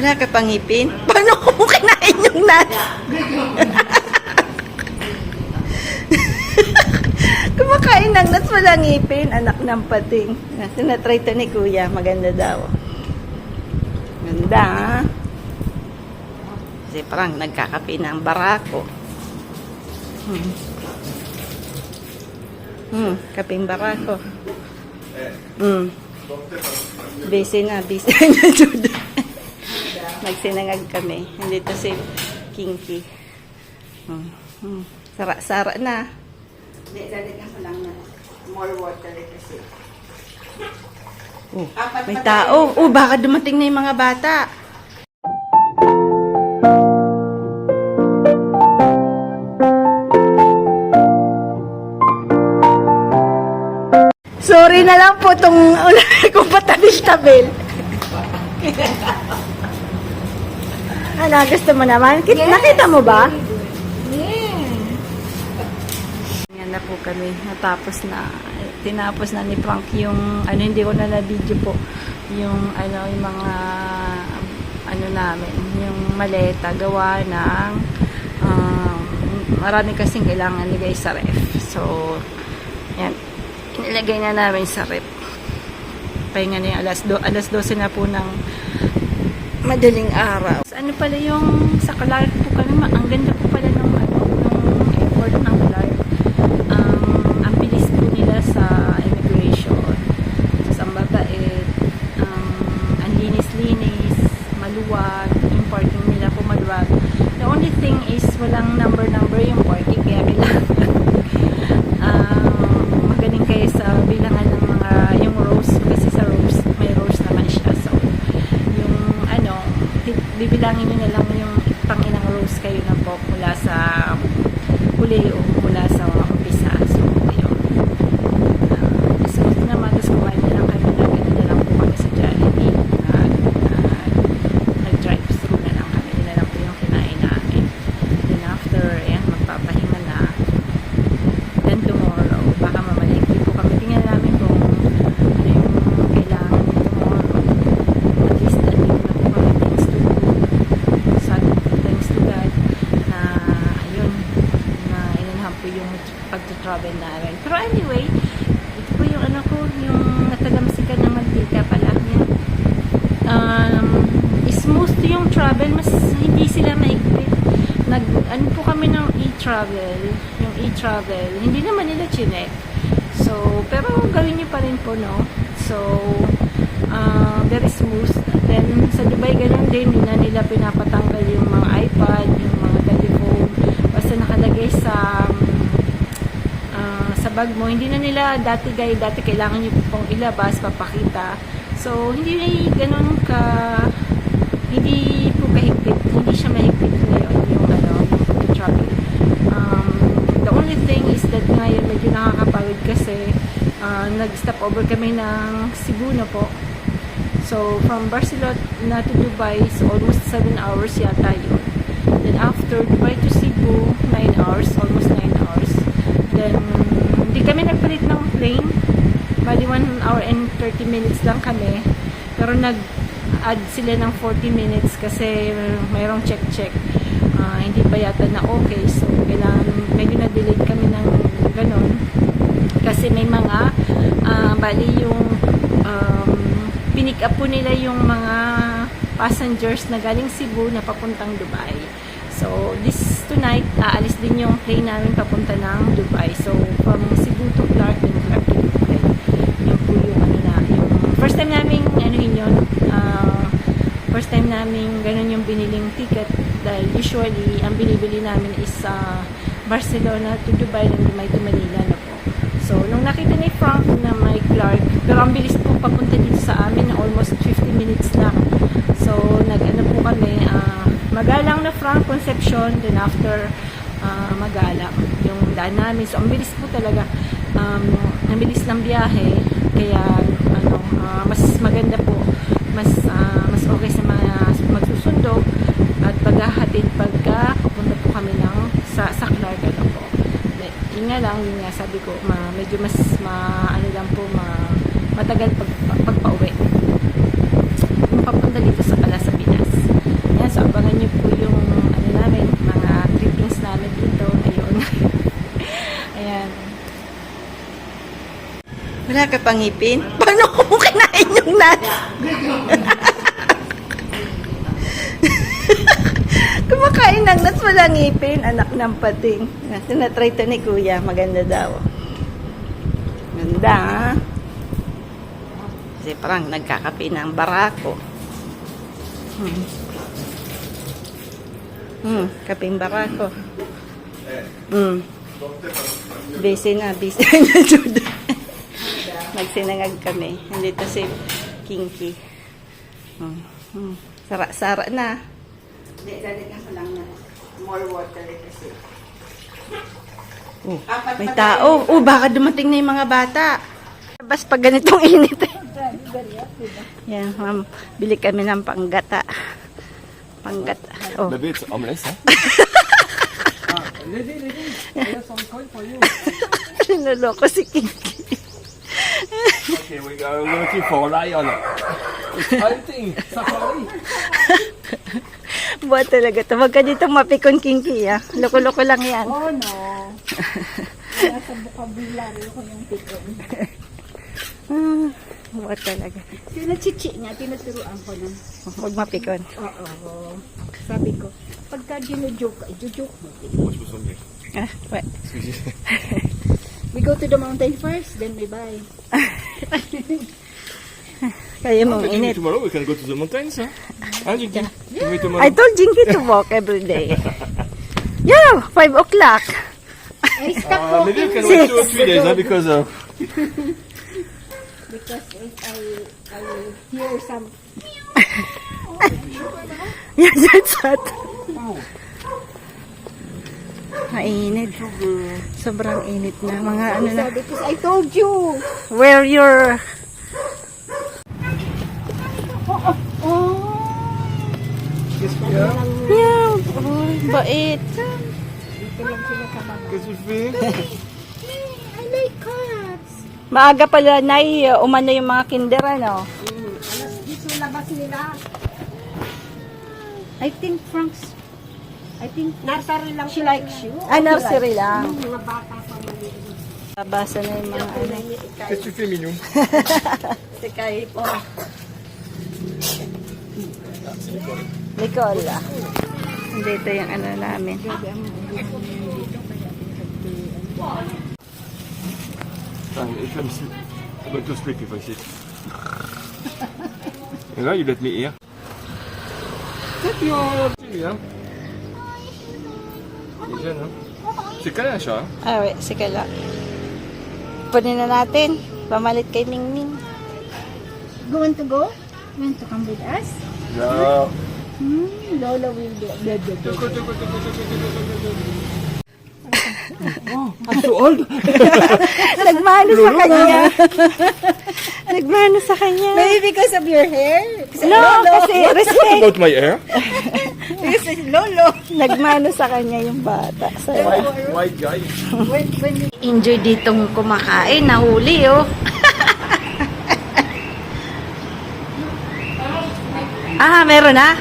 Wala ka pang ngipin? Paano kung kinain yung nuts? Kumakain ng nuts, wala ngipin. Anak ng pating. Tinatry to ni Kuya. Maganda daw. Ganda, ha? Kasi parang nagkakape ng barako. Kaping barako. Busy na Judah. Nagsinangag kami. Nandito si Kinky. Sara-sara na. Lalagyan ko lang na more water kasi. May tao. Baka dumating na yung mga bata. Sorry na lang po itong kung patabil-tabil. Ano, gusto mo naman? Yes. Nakita mo ba? Yeah. Yan na po kami. Tinapos na ni Frank yung, hindi ko na na-video po. Yung, yung mga, namin, yung maleta, gawa ng, marami kasing kailangan nilagay sa ref. So, yan. Inilagay na namin sa rep. Pahinga na yung alas 12 na po ng madaling araw. Ano pala yung sa Clark po kami, ang ganda po pala ng airport ng Clark. Ang bilis po nila sa immigration. So, ang babait, ang linis-linis, maluwag, yung parking nila po maluwag. The only thing is walang number yung parking, kaya kailangan magaling kayo sa bilangan ng mga yung rows, kasi sa rows may rows naman siya, so yung bibilangin nyo na lang yung panginang rows kayo na po mula sa huli o mula sa umpisa. So yun, so naman, tapos kumain na lang kami na lang po kami sa Jollibee, nag-drive through na lang kami, yun na lang po yung kinain namin. Then after, magpapahinga na. Then tomorrow, baka mamalengke po kami. Tingnan namin kung ano yung kailangan tomorrow. At least, andito na po kami. Thanks to God na, ayun, na inanahan po yung pag-travel namin. Pero anyway, ito po yung yung natalamsikan ng mantika pala. Smooth yung travel, mas hindi sila maigpit. Po kami ng e-travel, yung e-travel, hindi naman nila chinek. So, pero gawin niyo pa rin po, no? So, very smooth. Then, sa Dubai, ganun din, hindi na nila pinapatanggal yung mga iPad, yung mga telephone, basta nakalagay sa bag mo. Hindi na nila, dati kailangan nyo pong ilabas, papakita. So, hindi ganun hindi po kahigpit, hindi siya mahigpit ngayon yung travel. The only thing is that ngayon medyo nakakapawid kasi nag-stop over kami ng Cebu na po. So from Barcelona to Dubai is almost 7 hours yata yun. Then after Dubai to Cebu, 9 hours, almost 9 hours. Then hindi kami nagpalit ng plane, bali 1 hour and 30 minutes lang kami, pero nag-add sila ng 40 minutes kasi mayroong check. Hindi pa yata na okay, so kailangan medyo na-delay kami ng ganon kasi may mga bali yung pinick up po nila yung mga passengers na galing Cebu na papuntang Dubai. So this tonight aalis din yung plane namin papunta ng Dubai. So from Cebu to Clark and Clark to Dubai. Yun po yung yung first time namin first time namin ganun yung biniling ticket. Dahil usually, ang binibili namin is Barcelona to Dubai and Dubai to Manila na po. So, nung nakita ni Frank na may Clark, pero ang bilis po papunta dito sa amin na almost 50 minutes lang. So, po kami, Magalang na Frank Concepcion, then after Magalang, yung daan namin. So, ang bilis po talaga, ang bilis ng biyahe, kaya, mas maganda po, mas okay sa mga magsusundo, at paghahatid pagka pupunta po kami sa Clark po. Yun nga lang, sabi ko, medyo mas matagal pagpauwi. Yung papunta dito sa Pinas. Wala ka pang ngipin? Paano kung kinain yung nuts? Kumakain ng nuts, wala ngipin. Anak ng pating. Tinatry to ni Kuya. Maganda daw. Ganda, ha? Kasi parang nagkakape ng barako. Kaping barako. Busy na Judo. Nagsinangag kami. Nandito si Kinky. Sara-sara na. Lalagyan ko lang na more water kasi. May tao. Baka dumating na yung mga bata. Bas pag ganitong init. Yan, ma'am. Bili kami ng panggata. Panggata. Maybe it's omelette, huh? Lady, I have some coin for you. Sinuloko si Kinky. Okay, we are looking for a lion. It's hunting, safari. Buat talaga to. Huwag ka dito mapikon, Kinky, ah. Loko-loko lang yan. Oh, no. Kaya sa vocabulary ko yung pikon. Buat talaga. Sila chichi niya, tinuturuan ko na. Huwag mapikon. Oo. Sabi ko, pagka ginujoke ka, i-joke mo. What? We go to the mountain first, then we buy. Kaya mong init. Tomorrow we can go to the mountains, huh? Jinky? I told Jinky to walk every day. Yeah, 5 o'clock. I stop Maybe you walking can wait 2 or 3 days, huh? Because because if I hear some... Yes, that's hot. Mainit. Sobrang init na. Mga ano na. Because I told you. Where your... Yeah. Bait. Dito lang sila kababa. qu'est-ce que tu fais? I like cats. Maaga pala na umano yung mga kinder, ano? Alas dito labas nila. I think nursery lang she likes you. Nursery lang. Mga bata pa maliit. Babasa na yung mga ano. Qu'est-ce que tu fais, mignon? Si Kai po. Nicole. Dito yung ano namin. If I'm going to sleep if I sit. And now you let me hear. C'est bien. Il est jeune, hein? C'est quel âge, hein? Wait, sige lang. Punin na natin. Pamalit kay Mingming. Going to go? Want to come with us? No. Lola will do. I'm so old. Nagmano sa kanya. Nagmano sa kanya. Maybe because of your hair? No, kasi What respect. about my hair? Because Lolo. Nagmano sa kanya yung bata. So, White guy. When you enjoy ditong kumakain. Nahuli, oh. Meron na?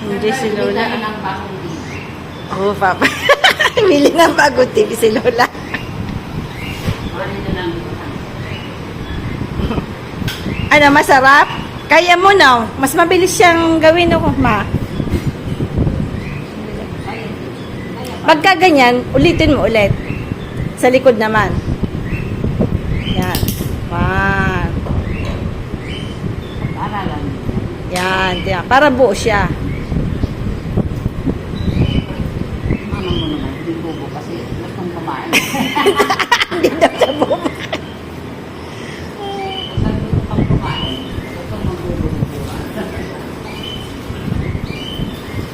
Enjoy si Lola. Oo, Papa. Bili ng bagong TV si Lola. Ano, masarap? Kaya mo na. Mas mabilis siyang gawin ako, ma. Pagka ganyan, ulitin mo ulit. Sa likod naman. Yan. One. Yan. Yan. Para buo siya. Hindi daw siya buo.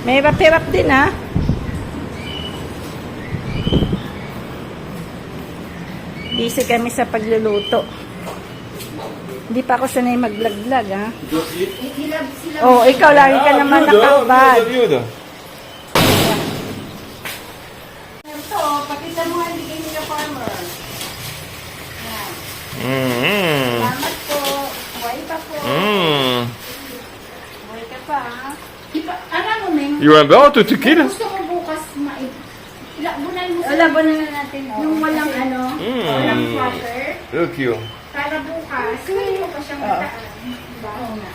May hirap-hirap din, ha? Busy kami sa pagluluto. Hindi pa ako sanay mag-vlog-vlog, ha? Oh, ikaw lagi ka naman nakabad. Ito, pakita mo nga bigay niya farmer. Salamat po. Buhay pa po. Buhay ka pa, ha? alam mo, Ming, You are about to kill? gusto mo bukas ilabunan mo Laban na natin. yung walang ano. look you. Para bukas, hindi ko pa siyang mataan. Baho na.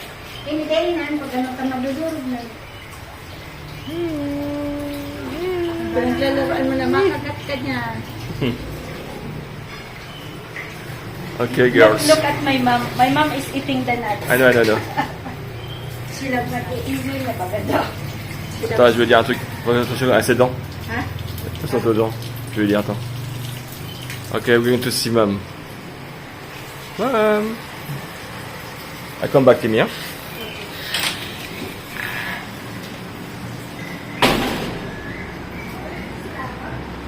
Inidainan, pag ano ka madudurog na. Pinaglalaroan mo na makagat ka niya. Okay, girls. Look at my mom. My mom is eating the nuts. I know. She loves not eating the bagada. Attends, je vais dire un truc. Attention à ses dents. Hein? Attention aux dents. Je vais dire, attends. Okay, we're going to see mom. Mom. I come back to me, huh?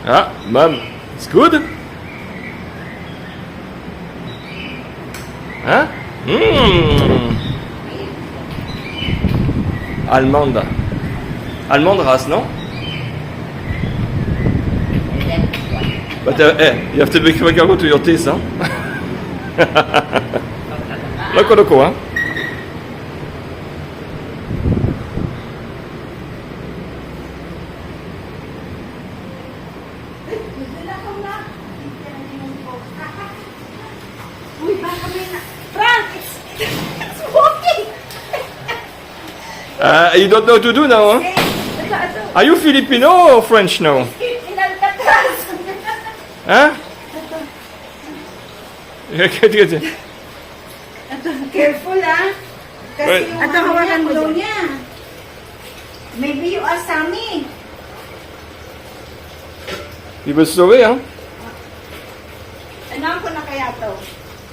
Ah, mom. It's good? Hein? Allemande. Allemande race, non? But you have to be careful to your teeth, huh? Loko, huh? Uy, baka may na. Frank, it's walking! You don't know what to do now, huh? Are you Filipino or French now? Inalcatraz! Huh? Careful, ah. Kasi Well, yung ano hawakan mo niya. Maybe you are Sammy. Il veut se sauver, hein? Ano ko na kaya to?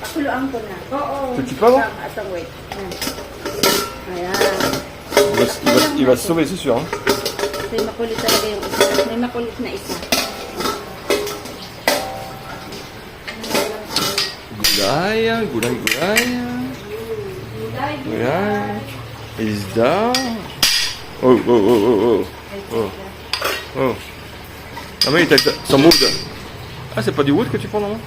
Pakuluan ko na. Oo. Petit pas, non? Atong wait. Ayan. Il va se sauver, c'est sûr. Hein? May makulit talaga yung isa. May makulit na isa. Gulay. Is down. Oh. Ah mais t'as son mood. Ah, c'est pas du wood que tu prends, non?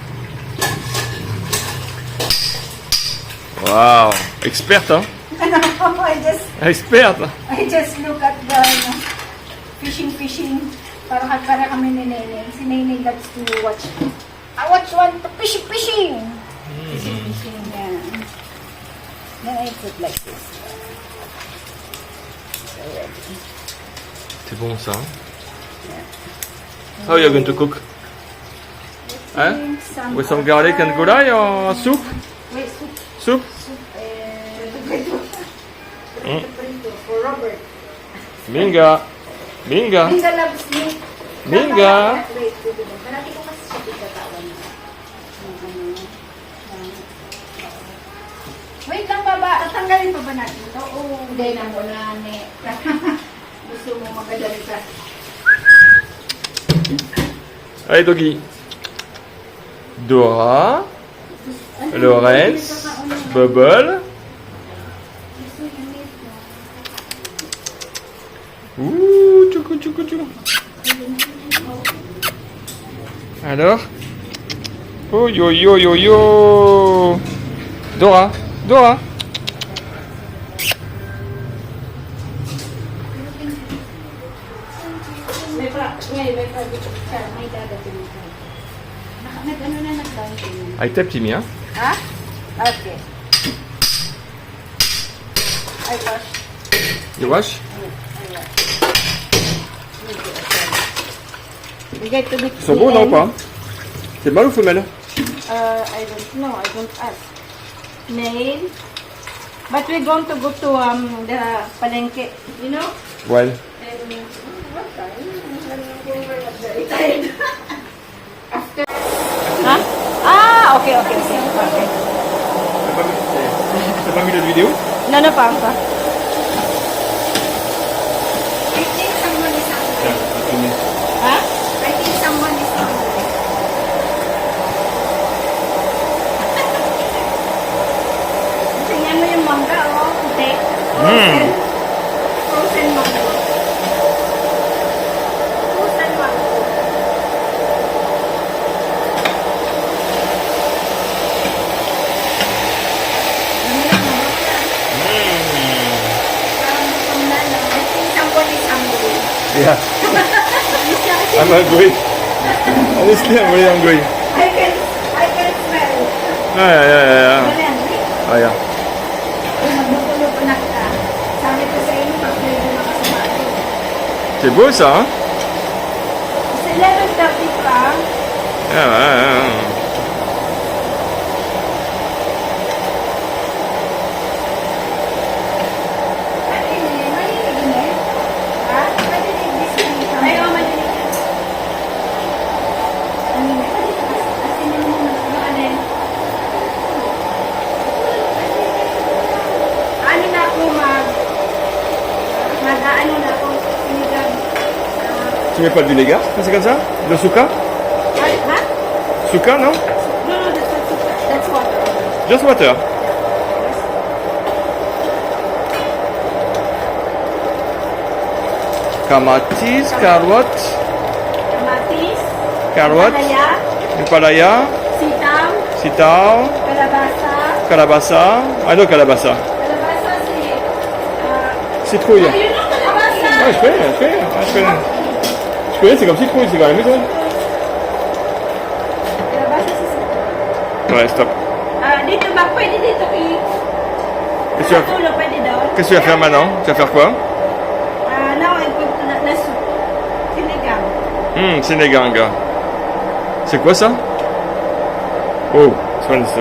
Wow, experte, hein? Experte. I just look at the fishing. Para kami ni Nene. Si Nene loves to watch. I watch one to fishing. Fishing, yeah. Then I put like this. C'est bon ça. Hein? How are you going to cook? Hein? With some garlic and gulai or soup? Wait, Soup? for Robert. Minga. Minga loves me. Minga. Wait, parati ko kasi siya pagkatawan. Wait lang, baba. Tanggalin pa ba natin ito? Oo. Hindi na muna, ne. Gusto mo magadali ka. Allez, Doggy. Dora. Lorenz. Bubble. Ouh, tchoukou. Alors? Oh, yo. Dora. May dadating ka. Nag-ano na nag-down. Avec ta petite hein? Ha? Okay. I wash. You wash? Bigay to Ils sont beaux, non, ou pas? C'est mâle ou femelle? I don't know. I don't ask. Male. But we're going to go to the palengke. You know? Ouais. What time? Very tired. After. Huh? Ah, okay. T'as pas mis la vidéo? No, pa. I think someone is hungry. Huh? I think someone is hungry. Tingnan mo yung mangga, oh. Puti. Frozen mango. Frozen mango. I think someone is hungry. Yeah. I'm hungry. Honestly, I'm really hungry. I can smell. Wala yan. Ah, yeah. Magdutulog anak ka. Sabi ko sa inyo, pag-play na kasumado. C'est beau ça, hein? Sa 11:30 pa, Ah, ouais, ouais, ouais. Tu mets pas de vinaigre quand c'est comme ça? De souka? Souka, non? That's water. Just water. Kamatis, carrot, Kamatis, carrot, palaya, palaya, sitaw, sitaw, kalabasa. kalabasa. I know kalabasa. Kalabasa si... Citrouille. you know kalabasa? Ouais, je connais, je connais. Ah, je connais. Je connais, c'est comme citrouille, c'est quand même maison. Kalabasa si sitaw. Ouais, stop. Dito ba? Pwede dito Qu'est-ce que tu vas, Tulog, pwede daw. qu'est-ce que tu vas faire maintenant? Tu vas faire quoi? Now I'm going to na soup. Sinigang. Sénéganga. C'est quoi ça? Oh, this one is...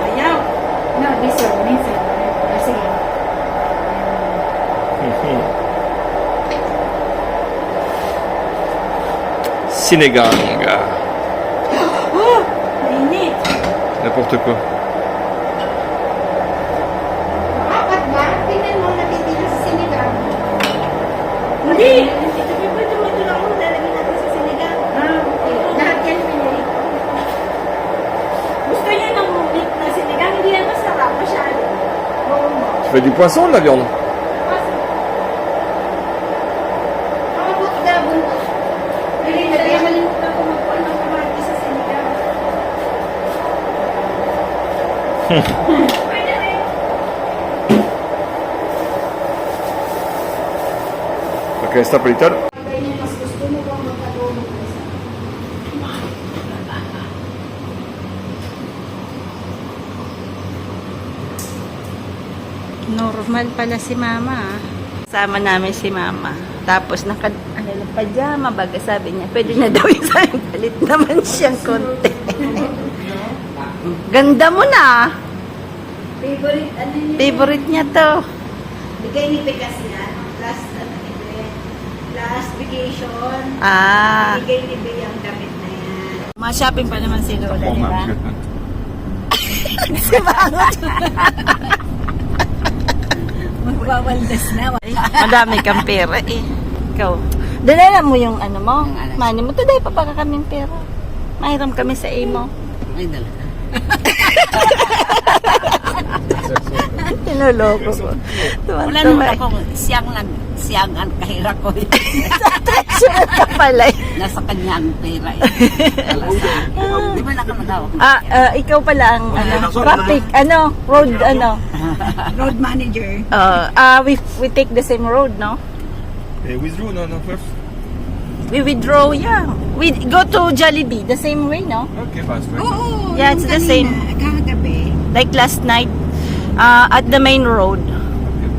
Ayaw. No, this one. Minsan. Sige. Sénéganga. Oh! Mainit. N'importe quoi. Apat ba? Tingnan mo natitira sa sinigang. Hindi! Pwede mo ito lang mo lalagyan natin sa sinigang. Okay. Lahat yan pinili. Gusto niya ng meat na sinigang, hindi yan masarap masyado. Oo mo. Tu fais du poisson ou de la viande? Kapag gabon ko. Hindi na kaya malimutan ko magpuan ng kamati sa sinigang. Pwede rin. Ok, sta per l'Italia. Mas gusto mo bang magpatulog? Normal pala si Mama. Sama namin si Mama. Tapos pajama baga sabi niya. Pwede na daw yung sabi. Palit naman siyang konti. Ganda mo na. Favorite, ano yun? Favorite niya to. Bigay ni Pekas yan. Last, ano ni last vacation. Bigay ni Bea ang damit na yan. Ma-shopping pa naman si Lola, di ba? Magwawaldas na. Madami kang pera eh. Ikaw. Dalala mo yung ano mo. Money mo. Today pa baka kaming pera. Mahiram kami sa imo. Ay, dalaga. Tinuloko ko. Wala naman ako, siyang ang kahira ko. Sure ka pala eh. Nasa kanya ang pera eh. Di ba nakamadaw? Ikaw pala ang traffic, road, Road manager. we take the same road, no? Withdraw, no, first. We withdraw, yeah. We go to Jollibee, the same way, no? Ok, bah, c'est Oo. Yeah, it's the same. Kagabi. Like last night, at the main road.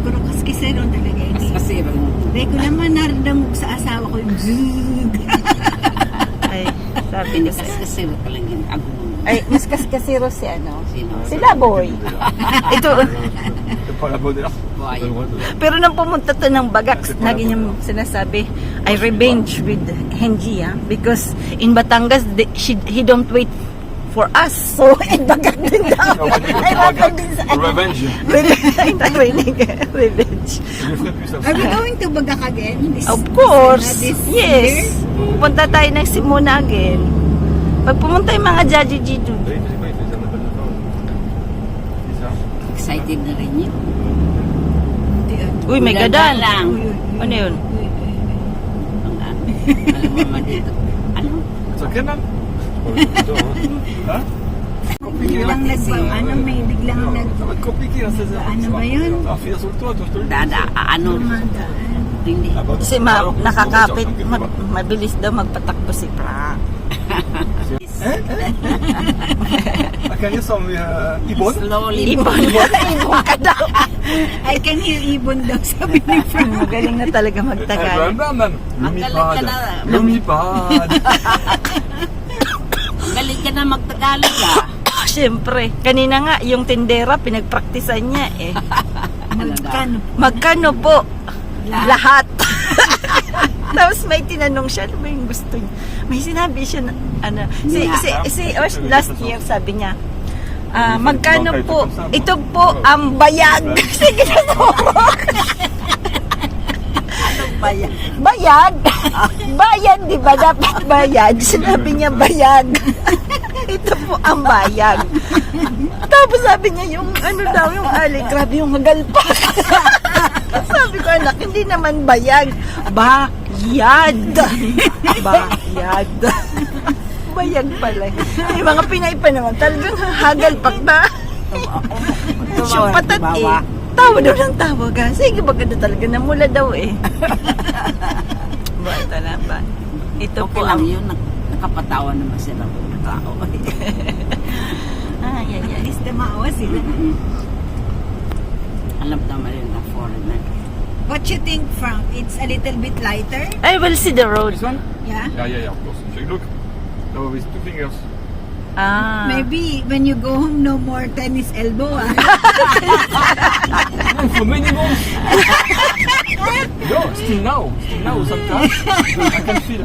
Kuro kaskisero talaga ini. Kasi Dahil ko naman naradamog sa asawa ko yung zzzz. Ay, sabi niya. kasi talagang ginagawa. Ay, mas kasiro si Sino? si Laboy. Ito, C'est pas la bonne heure. Boy. pero nang pumunta to ng Bagax, lagi niyang sinasabi, I revenge with Henji, because in Batangas, he don't wait for us. So, in Bagac din daw. Ay, rapid din sa Revenge. Revenge. Je ferai plus ça. Are we going to Bagak again? Of course. This Yes. Pupunta tayo ng Simona again. Pag pumunta yung mga Jaji-Jidu. Oui, c'est quoi, il faisait un appel de phone. C'est ça. Excited na rin yun. Uy, may Ganda gadan. lang. Ano yun? Alam mo man dito. Ano? C'est ok, man? Hein? Biglang may biglang nag... Ça va être compliqué à 16h. Ano ba yun? Ça va finir sur le toit, toi, je te le dis. Ano? Hindi. Ah, bah, Kasi nakakapit. Mabilis daw magpatakbo si Frank. I can hear some Ibon. Slowly. Ibon ka daw. I can hear ibon daw, sabi ni Frank. Magaling na talaga magtagalog. Ang galing ka na. Lumipad. Galing ka na magtagalog ah. Siyempre, kanina nga, yung tindera, pinagpraktisan niya eh. Magkano po? Lahat. Tapos may tinanong siya, ano ba yung gusto niya? May sinabi siya na, ano, last year sabi niya, magkano po? Ito po ang bayag. Sige na po. Bayan. Bayag. Bayad, di ba? Dapat bayad. Sinabi niya bayag. Ito po ang bayag. Tapos sabi niya yung ano daw, yung grabe yung magalpak. Sabi ko, anak, hindi naman bayag. Bayad. Bayad. Bayag pala. Yung mga Pinay pa naman, talagang hagalpak na. Yung patat eh. Tawa daw ng tawa ka. Sige, maganda talaga. Namula daw eh. Ba, ba? Ito Okay po lang ang... yun. Nakapatawa naman sila mga tao. Ay. At least maawa sila. Alam naman yun na foreigner. What you think, Frank? It's a little bit lighter? I will see the road. This one? Yeah? Yeah, of course. Check, look. No, with 2 fingers. Ah. Maybe when you go home, no more tennis elbow. For many months. No, still now. Sometimes I can feel.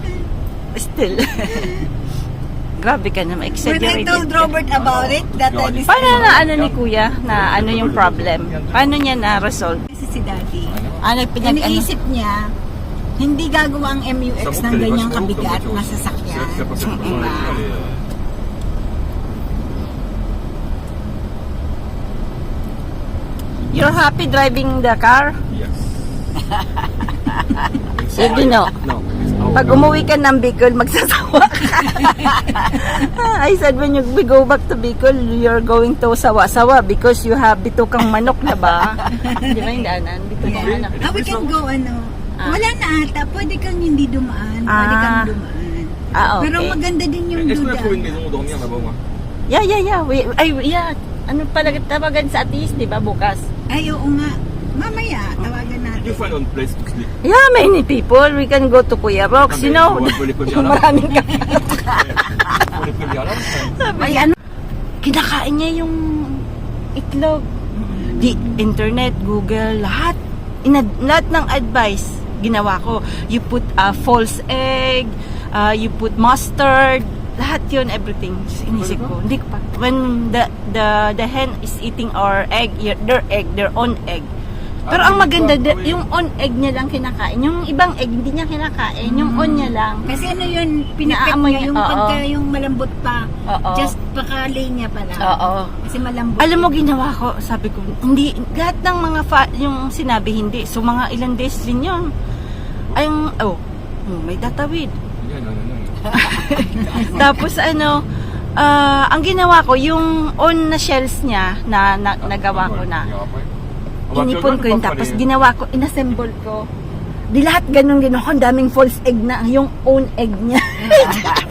Still. Grabe ka na, When I ma-exaggerated told ka. Robert about it, that tennis Paano na ano ni Kuya, na ano yung problem? Paano niya na-resolve? kasi si Daddy. Iniisip Iniisip niya, hindi gagawa ang MUX ng ganyang kabigat na sasakyan. Diba? You're happy driving the car? Yes. Hindi no. No. Pag umuwi ka ng Bicol, magsasawa ka. I said when we go back to Bicol, you're going to sawa-sawa because you have bitukang manok na ba? Di ba yung daanan? Bitukang manok. We can go wala na ata, pwede kang hindi dumaan, pwede Ah. kang dumaan. Okay. Pero maganda din yung Est-ce qu'on a duda. trouvé une maison où dormir là-bas, moi? Yeah. Ano pala tawagan sa Atis, di ba, bukas? Ay, oo nga. Mamaya, tawagan Did you natin. find one place to sleep? Yeah, many people. We can go to Kuya Rox, you know. Maraming ka. On est près de Yala. Sabi, ano? Kinakain niya yung itlog. Di internet, Google, lahat. Lahat ng advice ginawa ko. You put false egg, you put mustard, lahat yun, everything. Inisip ko, hindi ko pa. When the hen is eating our egg, their own egg. Pero ang maganda, yung on egg niya lang kinakain. Yung ibang egg, hindi niya kinakain. Yung on niya lang. Kasi ano yun, pinakit Naamoy niya, yung niya, oo. pagka yung malambot pa, Oo. just pakalay niya pala. Oo. Kasi malambot. Alam mo, ginawa ko, sabi ko, hindi, lahat ng mga yung sinabi hindi. So, mga ilang days din yun. Ay, may tatawid. No. Tapos, ang ginawa ko, yung on na shells niya, na nagawa ko na. Inipon ko yun, tapos ginawa ko, inassemble ko. Di lahat ganun ginawa ko, ang daming false egg na, yung own egg niya.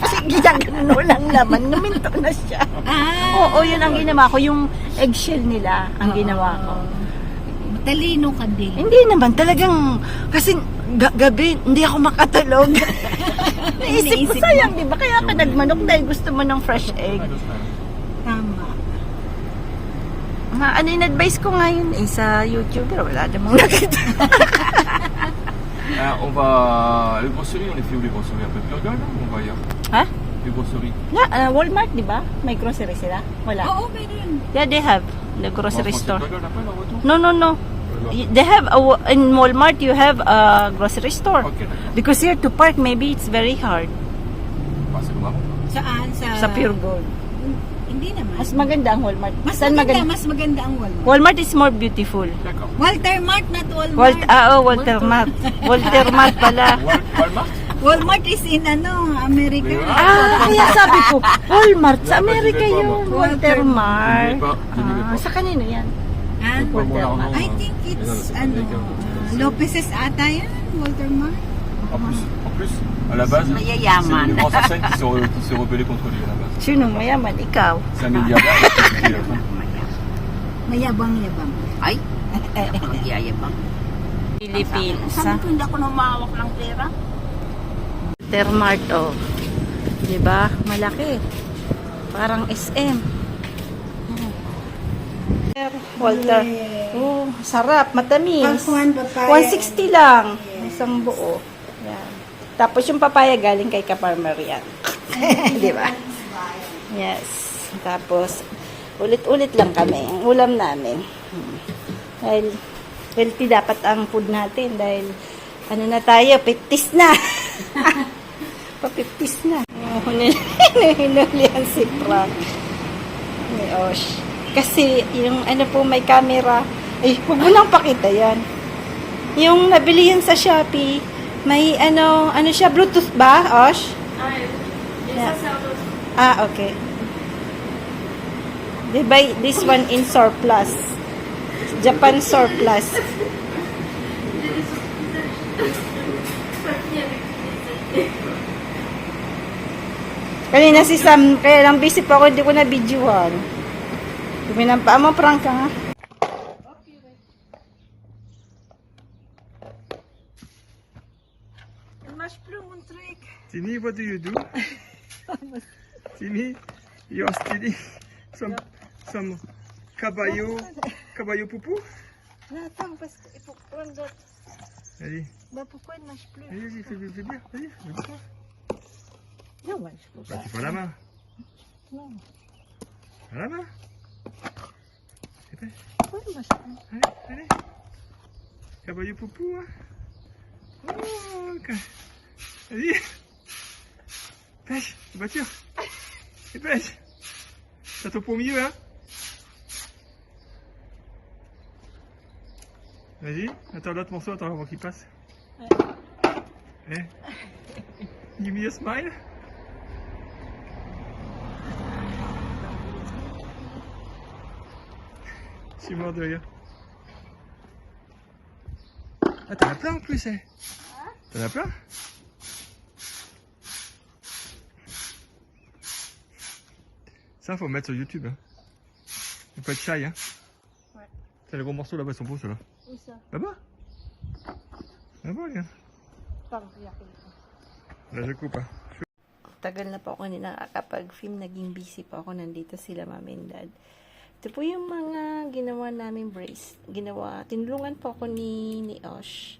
Sige, ganun lang naman, naminto na siya. Oo, yun ang ginawa ko, yung eggshell nila, ang ginawa ko. Talino ka din. Hindi naman, talagang, kasi gabi, hindi ako makatulog. Naisip ko, sayang, di ba? Kaya ka nagmanok dahil gusto mo ng fresh egg. Tama. Ano yung advice ko ngayon sa YouTube, pero wala namang nakita. On va. Les grosseries, on est fait où les grosseries? Un peu plus regarde, on va ailleurs. Ha? Les grosseries. Walmart, di ba? May grocery sila? Wala. Oo, meron. Yeah, they have the grocery On store. après, la voiture? No. They have in Walmart you have a grocery store. Ok, d'accord. Because here to park maybe it's very hard. Bah, c'est comme avant. Saan? Sa Pure Gold. Hindi naman. Mas maganda ang Walmart. Mas Saan maganda ang Walmart. Walmart is more beautiful. D'accord. Walter Mart, not Walmart. Walter Mart. Walter Mart pala. Walmart? Walmart is in America. Kaya sabi ko, Walmart sa Amerika Walter yun. Mart. Walter Mart. Je n'y vais pas. Sa kanino yan? Ah, Walter Mart. I think it's Lopez's ata yan, Walter Mart. En plus, à la base, c'est Mayayaman. les grands enseignes qui s'est rebellé contre lui à la base. Sino mayaman? Ikaw. C'est un milliardaire. Et puis, Mayabang-yabang. Ay, magyayabang. Philippines. Sabi ko, hindi ako namawak ng pera. Termart, oh. Diba? Malaki. Parang SM. Walter. Oh, sarap. Matamis. 160 lang. Isang buo. Yan. Tapos yung papaya galing kay Ka-Farmer yan. Diba? Yes. Tapos, ulit-ulit lang kami. Ang ulam namin. Dahil, healthy dapat ang food natin. Dahil, ano na tayo, 50s na. Pa-50s na. Hinuli ang si Frank. Ni Osh. Kasi, yung ano po, may camera. Ay, huwag mo lang pakita yan. Yung nabili yan sa Shopee, may ano siya, Bluetooth ba, Osh? Yeah. Ah, okay. They buy this one in surplus. Japan surplus. Kanina si Sam, kaya lang busy pa ako, hindi ko na videohan. Minampa mo, prank ka nga. Timmy, what do you do? Timmy, you're stealing some caballo poupou? Allez, allez, fais bien, vas-y. Non, je peux Bah, tu prends la main. Non. Prends la main. Allez, allez. Caballo poupou, hein. Oh, vas-y. Pêche, voiture. Et pêche. Ça tombe au milieu, hein. Vas-y, attends l'autre morceau, attends avant qu'il passe. Eh. Give me a smile. Je suis mort de rire. Ah, t'en as plein en plus, eh. T'en as plein? Ça, faut mettre sur YouTube. Hein. Faut pas être shy, hein. Ouais. C'est les gros morceaux là-bas, ils sont beaux, ceux-là. Où ça? Là-bas? Là-bas, regarde. Là, je coupe, hein. Tagal na po ako nakakapag-film, naging busy po ako, nandito sila mami and dad. Ito po yung mga ginawa namin brace. Tinulungan po ako ni Osh.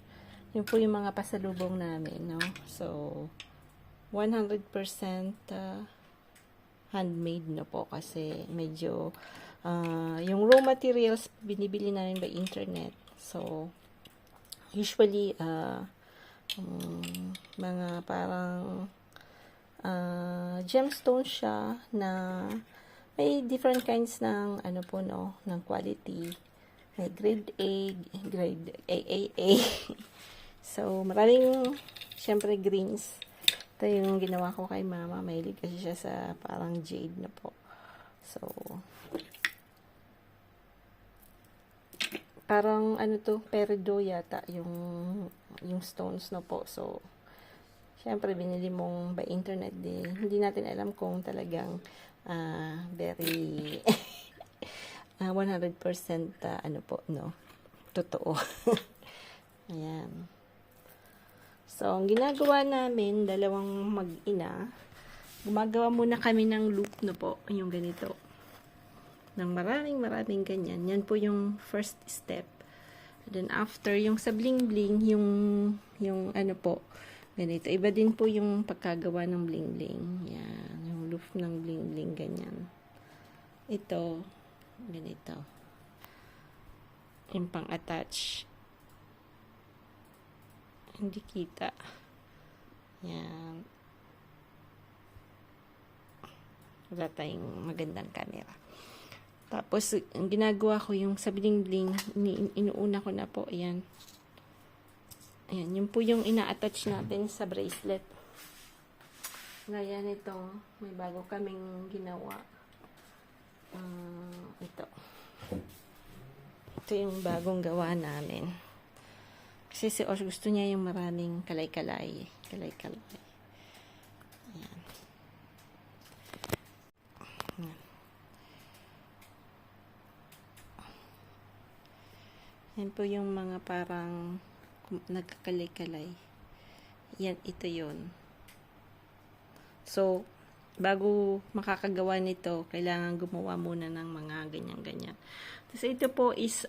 Yun po yung mga pasalubong namin, no? So, 100% handmade na po kasi medyo yung raw materials binibili namin by internet. So, usually, mga parang gemstone siya na may different kinds ng ano po no, ng quality. May grade A, grade AAA. So, maraming syempre greens. Ito yung ginawa ko kay mama. Mahilig kasi siya sa parang jade na po. So, parang ano to, peridot yata yung stones na po. So, syempre binili mong by internet din. Hindi natin alam kung talagang very 100% ano po, no? Totoo. Ayan. So, ang ginagawa namin, dalawang mag-ina, gumagawa muna kami ng loop na po, yung ganito. Ng maraming ganyan. Yan po yung first step. Then after, yung sa bling-bling, yung ano po, ganito. Iba din po yung pagkagawa ng bling-bling. Yan. Yung loop ng bling-bling, ganyan. Ito, ganito. Yung pang-attach. Hindi kita. Yan. Wala tayong magandang camera. Tapos, ang ginagawa ko yung sa bling-bling, inuuna ko na po. Ayan. Ayan. Yun po yung ina-attach natin sa bracelet. Gaya nito, may bago kaming ginawa. Ito. Ito yung bagong gawa namin. Kasi si Osh gusto niya yung maraming kalay-kalay. Kalay-kalay. Ayan. Ayan. Yan po yung mga parang nagkakalay-kalay. Yan, ito yun. So, bago makakagawa nito, kailangan gumawa muna ng mga ganyan-ganyan. Tapos ito po is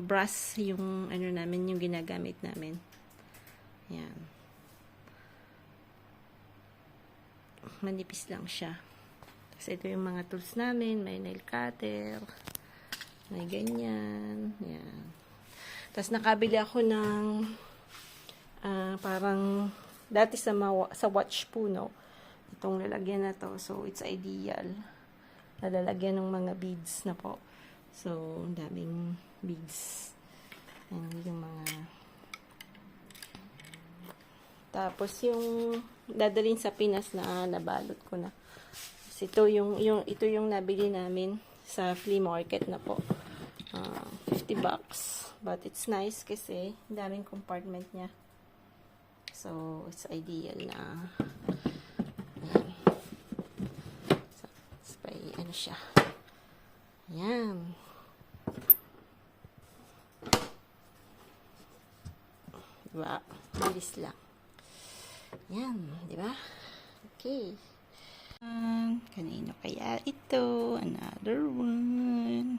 brass yung ano namin, yung ginagamit namin. Yan. Manipis lang siya. Tapos ito yung mga tools namin, may nail cutter, may ganyan. Yan. Tapos nakabili ako ng parang dati sa watch po, no? Itong lalagyan na to. So, it's ideal. Lalagyan ng mga beads na po. So, ang daming beads. Ayan, yung mga... Tapos, yung dadalhin sa Pinas na nabalot ko na. So, ito yung nabili namin sa flea market na po. $50. But, it's nice kasi daming compartment niya. So, it's ideal na ano siya. Ayan. Diba? Bilis lang. Ayan. Diba? Okay. Kanino kaya ito? Another one.